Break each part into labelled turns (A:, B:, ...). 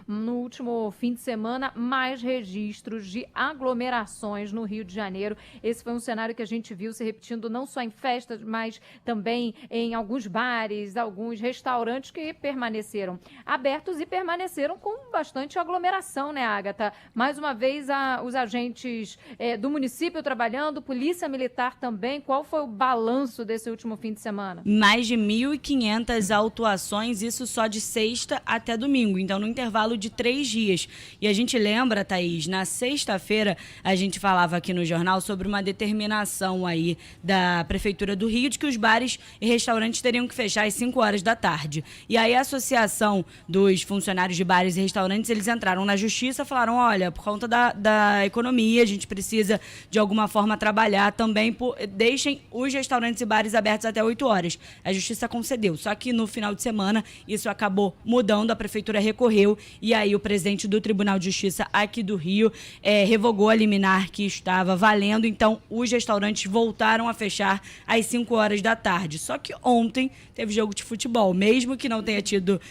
A: no último fim de semana, mais registros de aglomerações no Rio de Janeiro. Esse foi um cenário que a gente viu se repetindo não só em festas, mas também em alguns bares, alguns restaurantes que permaneceram abertos e permaneceram com bastante aglomeração, né, Agatha? Mais uma vez, os agentes do município trabalhando, Polícia Militar também. Qual foi o balanço desse último fim de semana?
B: Mais de 1.500 autuações, isso só de sexta até domingo. Então, no intervalo de 3 dias. E a gente lembra, Thaís, na sexta-feira a gente falava aqui no jornal sobre uma determinação aí da Prefeitura do Rio de que os bares e restaurantes teriam que fechar às 5 horas da tarde. E aí a Associação dos Funcionários de Bares e Restaurantes, eles entraram na Justiça e falaram, olha, por conta da economia, a gente precisa de alguma forma trabalhar também, deixem os restaurantes e bares abertos até 8 horas. A Justiça concedeu, só que no final de semana isso acabou mudando, a Prefeitura recorreu e aí o presidente do Tribunal de Justiça aqui do Rio revogou a liminar que estava valendo, então os restaurantes voltaram a fechar às 5 horas da tarde. Só que ontem teve jogo de futebol, mesmo que não tenha tido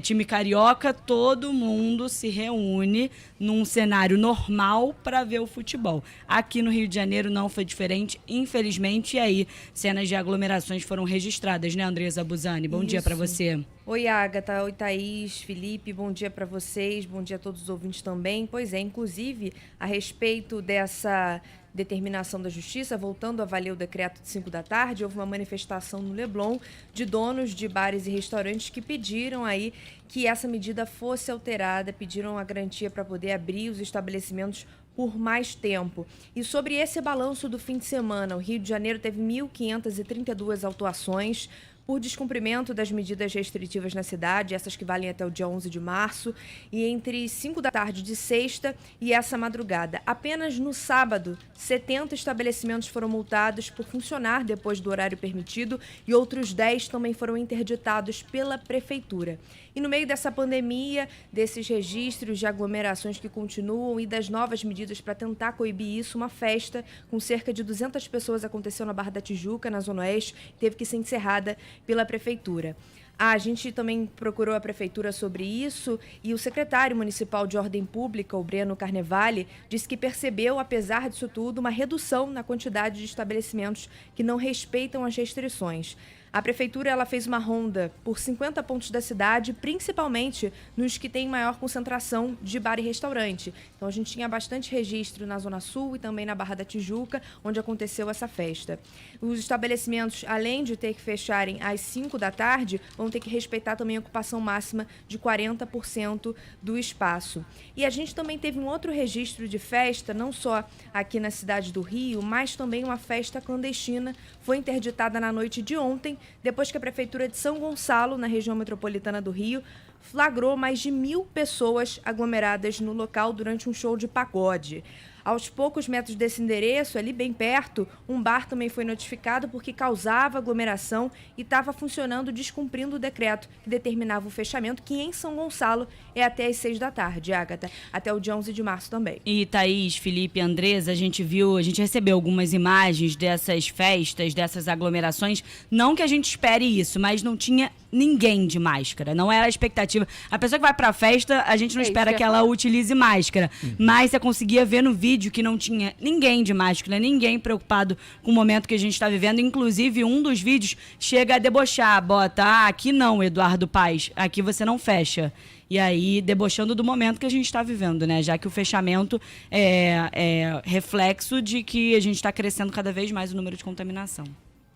B: time carioca, todo mundo se reúne num cenário normal para ver o futebol. Aqui no Rio de Janeiro não foi diferente, infelizmente, e aí cenas de aglomerações foram registradas, né, Andresa Buzani? Bom dia para você.
C: Oi, Agatha. Oi, Thaís, Felipe. Bom dia para vocês. Bom dia a todos os ouvintes também. Pois é, inclusive, a respeito dessa determinação da Justiça, voltando a valer o decreto de 5 da tarde, houve uma manifestação no Leblon de donos de bares e restaurantes que pediram aí que essa medida fosse alterada, pediram a garantia para poder abrir os estabelecimentos por mais tempo. E sobre esse balanço do fim de semana, o Rio de Janeiro teve 1.532 autuações por descumprimento das medidas restritivas na cidade, essas que valem até o dia 11 de março, e entre 5 da tarde de sexta e essa madrugada. Apenas no sábado, 70 estabelecimentos foram multados por funcionar depois do horário permitido e outros 10 também foram interditados pela Prefeitura. E no meio dessa pandemia, desses registros de aglomerações que continuam e das novas medidas para tentar coibir isso, uma festa com cerca de 200 pessoas aconteceu na Barra da Tijuca, na Zona Oeste, teve que ser encerrada pela Prefeitura. A gente também procurou a Prefeitura sobre isso e o secretário municipal de Ordem Pública, o Breno Carnevale, disse que percebeu, apesar disso tudo, uma redução na quantidade de estabelecimentos que não respeitam as restrições. A Prefeitura ela fez uma ronda por 50 pontos da cidade, principalmente nos que têm maior concentração de bar e restaurante. Então a gente tinha bastante registro na Zona Sul e também na Barra da Tijuca, onde aconteceu essa festa. Os estabelecimentos, além de ter que fecharem às 5 da tarde, vão ter que respeitar também a ocupação máxima de 40% do espaço. E a gente também teve um outro registro de festa, não só aqui na cidade do Rio, mas também uma festa clandestina, foi interditada na noite de ontem, depois que a Prefeitura de São Gonçalo, na região metropolitana do Rio, flagrou mais de 1.000 pessoas aglomeradas no local durante um show de pagode. Aos poucos metros desse endereço, ali bem perto, um bar também foi notificado porque causava aglomeração e estava funcionando descumprindo o decreto que determinava o fechamento, que em São Gonçalo é até às 6 da tarde, Agatha, até o dia 11 de março também.
B: E Thaís, Felipe, Andresa, a gente recebeu algumas imagens dessas festas, dessas aglomerações, não que a gente espere isso, mas não tinha ninguém de máscara, não era a expectativa. A pessoa que vai pra festa, a gente não espera que ela utilize máscara, mas você conseguia ver no vídeo que não tinha ninguém de máscara, ninguém preocupado com o momento que a gente está vivendo. Inclusive, um dos vídeos chega a debochar, bota, aqui não, Eduardo Paes, aqui você não fecha. E aí, debochando do momento que a gente está vivendo, né? Já que o fechamento é reflexo de que a gente está crescendo cada vez mais o número de contaminação.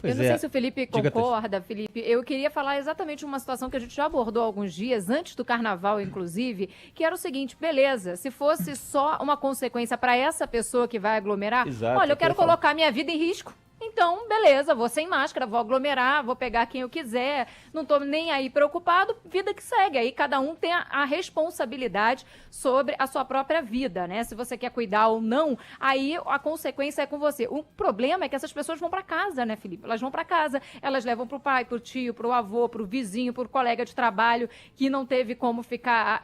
A: Eu não sei se o Felipe concorda, Felipe. Eu queria falar exatamente uma situação que a gente já abordou há alguns dias, antes do carnaval, inclusive, que era o seguinte, beleza, se fosse só uma consequência para essa pessoa que vai aglomerar, olha, eu quero colocar minha vida em risco. Então, beleza, vou sem máscara, vou aglomerar, vou pegar quem eu quiser, não estou nem aí preocupado, vida que segue. Aí cada um tem a responsabilidade sobre a sua própria vida, né? Se você quer cuidar ou não, aí a consequência é com você. O problema é que essas pessoas vão para casa, né, Felipe? Elas vão para casa, elas levam pro pai, pro tio, pro avô, pro vizinho, pro colega de trabalho que não teve como ficar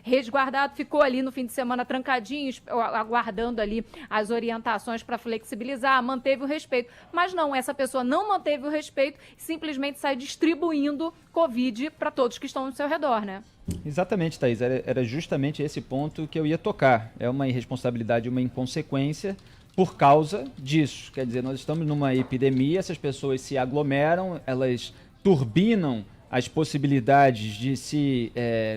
A: resguardado, ficou ali no fim de semana trancadinho, aguardando ali as orientações para flexibilizar, manteve o respeito. respeito. Mas não, essa pessoa não manteve o respeito e simplesmente sai distribuindo Covid para todos que estão ao seu redor, né?
D: Exatamente, Thaís. Era justamente esse ponto que eu ia tocar. É uma irresponsabilidade, uma inconsequência por causa disso. Quer dizer, nós estamos numa epidemia, essas pessoas se aglomeram, elas turbinam as possibilidades de se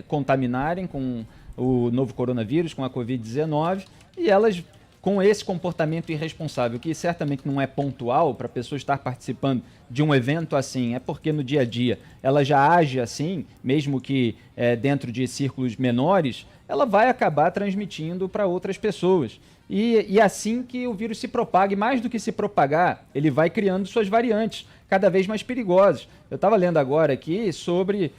D: contaminarem com o novo coronavírus, com a Covid-19, e elas, com esse comportamento irresponsável, que certamente não é pontual para a pessoa estar participando de um evento assim, é porque no dia a dia ela já age assim, mesmo que dentro de círculos menores, ela vai acabar transmitindo para outras pessoas. E assim que o vírus se propaga, e mais do que se propagar, ele vai criando suas variantes, cada vez mais perigosas. Eu estava lendo agora aqui sobre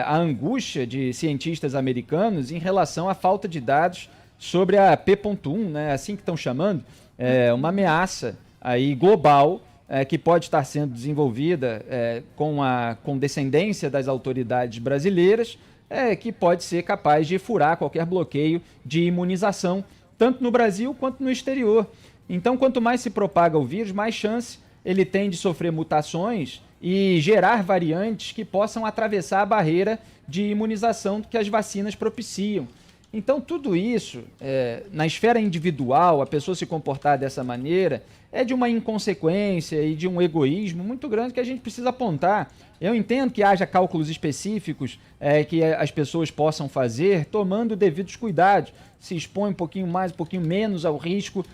D: a angústia de cientistas americanos em relação à falta de dados sobre a P.1, né, assim que estão chamando, uma ameaça aí global que pode estar sendo desenvolvida com a condescendência das autoridades brasileiras, que pode ser capaz de furar qualquer bloqueio de imunização, tanto no Brasil quanto no exterior. Então, quanto mais se propaga o vírus, mais chance ele tem de sofrer mutações e gerar variantes que possam atravessar a barreira de imunização que as vacinas propiciam. Então, tudo isso, na esfera individual, a pessoa se comportar dessa maneira, é de uma inconsequência e de um egoísmo muito grande que a gente precisa apontar. Eu entendo que haja cálculos específicos que as pessoas possam fazer, tomando devidos cuidados. Se expõe um pouquinho mais, um pouquinho menos ao risco,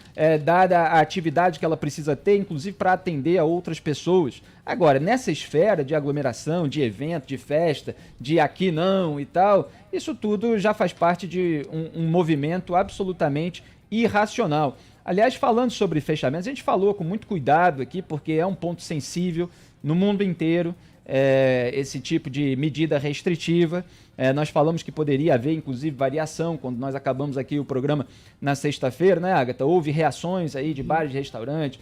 D: dada a atividade que ela precisa ter, inclusive para atender a outras pessoas. Agora, nessa esfera de aglomeração, de evento, de festa, de aqui não e tal, isso tudo já faz parte de um movimento absolutamente irracional. Aliás, falando sobre fechamentos, a gente falou com muito cuidado aqui, porque é um ponto sensível no mundo inteiro, esse tipo de medida restritiva. Nós falamos que poderia haver, inclusive, variação, quando nós acabamos aqui o programa na sexta-feira, né, Agatha? Houve reações aí de bares, de restaurantes,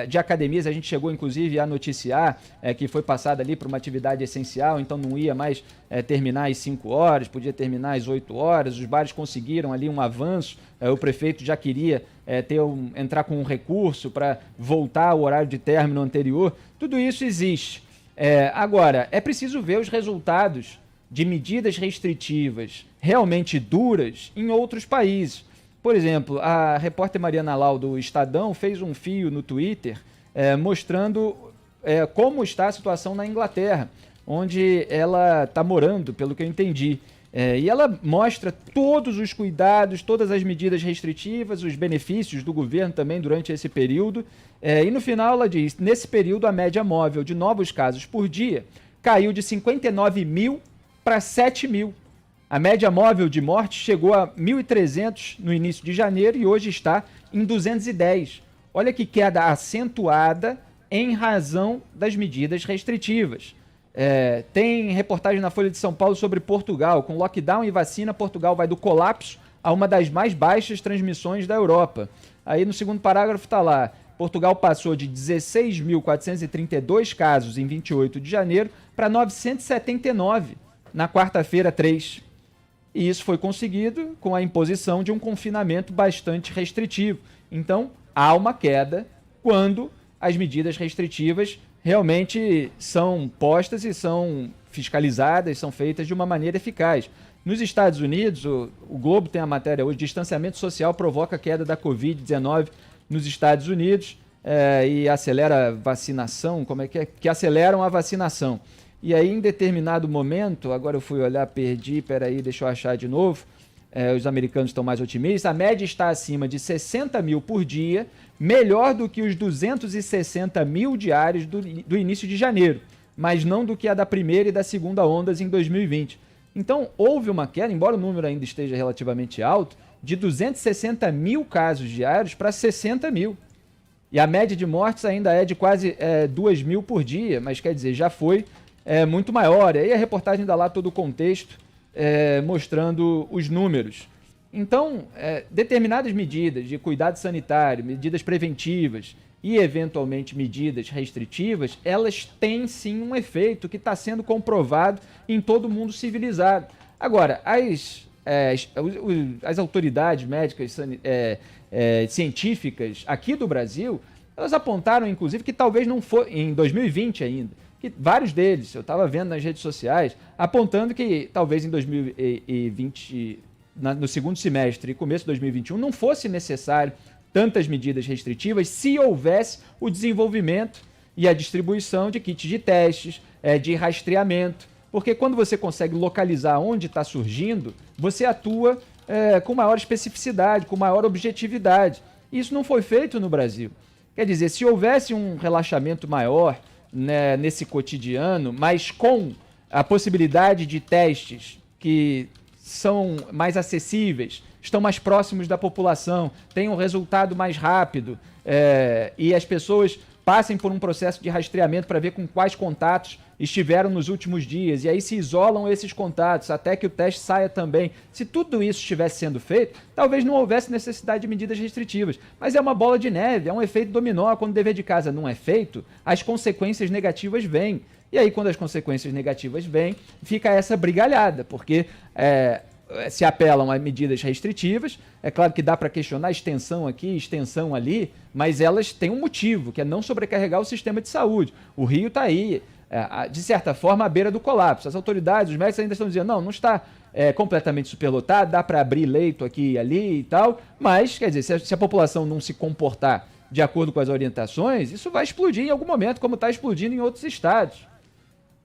D: de academias, a gente chegou, inclusive, a noticiar que foi passada ali para uma atividade essencial, então não ia mais terminar às 5 horas, podia terminar às 8 horas, os bares conseguiram ali um avanço, o prefeito já queria entrar com um recurso para voltar ao horário de término anterior, tudo isso existe. Agora, é preciso ver os resultados de medidas restritivas realmente duras em outros países. Por exemplo, a repórter Mariana Lau do Estadão fez um fio no Twitter mostrando como está a situação na Inglaterra, onde ela está morando, pelo que eu entendi. E ela mostra todos os cuidados, todas as medidas restritivas, os benefícios do governo também durante esse período. E no final ela diz, nesse período a média móvel de novos casos por dia caiu de 59 mil para 7 mil. A média móvel de mortes chegou a 1.300 no início de janeiro e hoje está em 210. Olha que queda acentuada em razão das medidas restritivas. Tem reportagem na Folha de São Paulo sobre Portugal. Com lockdown e vacina, Portugal vai do colapso a uma das mais baixas transmissões da Europa. Aí no segundo parágrafo está lá, Portugal passou de 16.432 casos em 28 de janeiro para 979 na quarta-feira 3. E isso foi conseguido com a imposição de um confinamento bastante restritivo. Então, há uma queda quando as medidas restritivas realmente são postas e são fiscalizadas, são feitas de uma maneira eficaz. Nos Estados Unidos, o Globo tem a matéria hoje, distanciamento social provoca queda da Covid-19 nos Estados Unidos e acelera a vacinação, que aceleram a vacinação. E aí, em determinado momento, agora eu fui olhar, perdi, deixa eu achar de novo, os americanos estão mais otimistas, a média está acima de 60 mil por dia, melhor do que os 260 mil diários do início de janeiro, mas não do que a da primeira e da segunda ondas em 2020. Então, houve uma queda, embora o número ainda esteja relativamente alto, de 260 mil casos diários para 60 mil. E a média de mortes ainda é de quase 2 mil por dia, mas quer dizer, já foi muito maior. E aí a reportagem dá lá todo o contexto, mostrando os números. Então, determinadas medidas de cuidado sanitário, medidas preventivas e, eventualmente, medidas restritivas, elas têm sim um efeito que está sendo comprovado em todo o mundo civilizado. Agora, as autoridades médicas científicas aqui do Brasil elas apontaram, inclusive, que talvez não foi, em 2020 ainda, que vários deles, eu estava vendo nas redes sociais, apontando que talvez em 2020, no segundo semestre e começo de 2021, não fosse necessário tantas medidas restritivas se houvesse o desenvolvimento e a distribuição de kits de testes, de rastreamento, porque quando você consegue localizar onde está surgindo, você atua com maior especificidade, com maior objetividade. Isso não foi feito no Brasil. Quer dizer, se houvesse um relaxamento maior, né, nesse cotidiano, mas com a possibilidade de testes que são mais acessíveis, estão mais próximos da população, têm um resultado mais rápido, e as pessoas passem por um processo de rastreamento para ver com quais contatos estiveram nos últimos dias, e aí se isolam esses contatos até que o teste saia também. Se tudo isso estivesse sendo feito, talvez não houvesse necessidade de medidas restritivas. Mas é uma bola de neve, é um efeito dominó. Quando o dever de casa não é feito, as consequências negativas vêm. E aí, quando as consequências negativas vêm, fica essa brigalhada, porque se apelam a medidas restritivas. É claro que dá para questionar extensão aqui, extensão ali, mas elas têm um motivo, que é não sobrecarregar o sistema de saúde. O Rio está aí, de certa forma, à beira do colapso. As autoridades, os médicos ainda estão dizendo, não está completamente superlotado, dá para abrir leito aqui e ali e tal, mas, quer dizer, se a população não se comportar de acordo com as orientações, isso vai explodir em algum momento, como está explodindo em outros estados.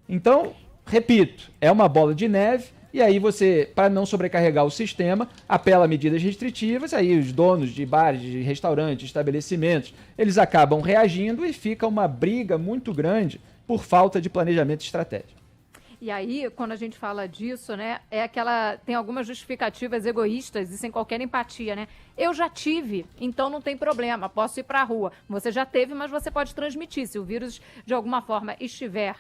D: Então, repito, é uma bola de neve, e aí você, para não sobrecarregar o sistema, apela a medidas restritivas, aí os donos de bares, de restaurantes, de estabelecimentos, eles acabam reagindo e fica uma briga muito grande por falta de planejamento estratégico.
A: E aí, quando a gente fala disso, né, tem algumas justificativas egoístas e sem qualquer empatia, né? Eu já tive, então não tem problema, posso ir para a rua. Você já teve, mas você pode transmitir. Se o vírus, de alguma forma, estiver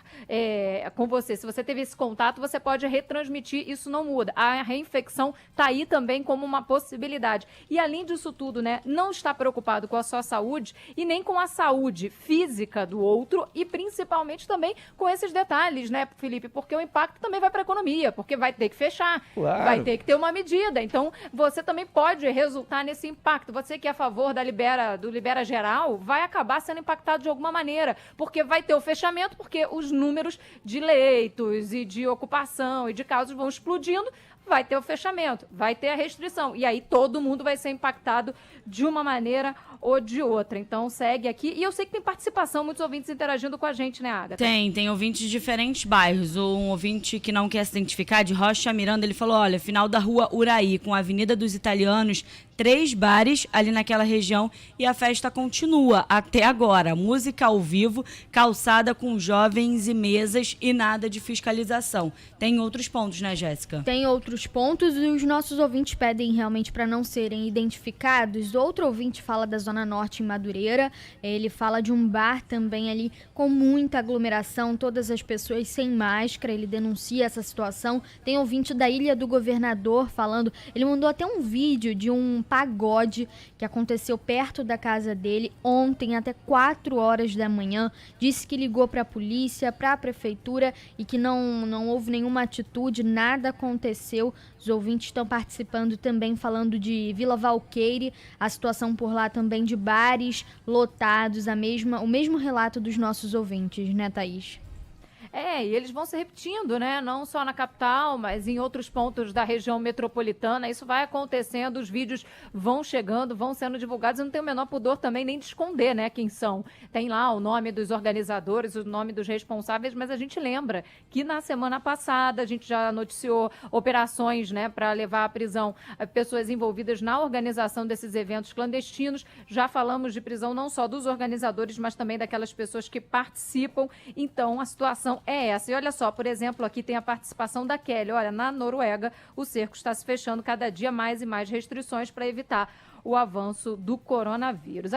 A: com você, se você teve esse contato, você pode retransmitir, isso não muda. A reinfecção está aí também como uma possibilidade. E além disso tudo, né, não está preocupado com a sua saúde e nem com a saúde física do outro e principalmente também com esses detalhes, né, Felipe? Porque o impacto também vai para a economia, porque vai ter que fechar,
D: claro,
A: vai ter que ter uma medida. Então, você também pode resultar nesse impacto. Você que é a favor do libera geral, vai acabar sendo impactado de alguma maneira, porque vai ter o fechamento, porque os números de leitos e de ocupação e de casos vão explodindo, vai ter o fechamento, vai ter a restrição, e aí todo mundo vai ser impactado de uma maneira ou de outra. Então segue aqui, e eu sei que tem participação, muitos ouvintes interagindo com a gente, né, Agatha?
B: Tem ouvintes de diferentes bairros. Um ouvinte que não quer se identificar, de Rocha Miranda, ele falou, olha, final da rua Uraí, com a Avenida dos Italianos, 3 bares ali naquela região e a festa continua até agora. Música ao vivo, calçada com jovens e mesas e nada de fiscalização. Tem outros pontos, né, Jéssica?
E: Tem outros pontos e os nossos ouvintes pedem realmente para não serem identificados. Outro ouvinte fala da Zona Norte em Madureira. Ele fala de um bar também ali com muita aglomeração, todas as pessoas sem máscara. Ele denuncia essa situação. Tem ouvinte da Ilha do Governador falando, ele mandou até um vídeo de um pagode que aconteceu perto da casa dele ontem até 4 horas da manhã. Disse que ligou para a polícia, para a prefeitura e que não houve nenhuma atitude, nada aconteceu. Os ouvintes estão participando também falando de Vila Valqueire, a situação por lá também de bares lotados, o mesmo relato dos nossos ouvintes, né, Thaís?
A: E eles vão se repetindo, né? Não só na capital, mas em outros pontos da região metropolitana. Isso vai acontecendo, os vídeos vão chegando, vão sendo divulgados. Eu não tenho o menor pudor também nem de esconder, né, quem são. Tem lá o nome dos organizadores, o nome dos responsáveis, mas a gente lembra que na semana passada a gente já noticiou operações, né, para levar à prisão pessoas envolvidas na organização desses eventos clandestinos. Já falamos de prisão não só dos organizadores, mas também daquelas pessoas que participam. Então, a situação é essa. E olha só, por exemplo, aqui tem a participação da Kelly. Olha, na Noruega, o cerco está se fechando cada dia mais e mais restrições para evitar o avanço do coronavírus.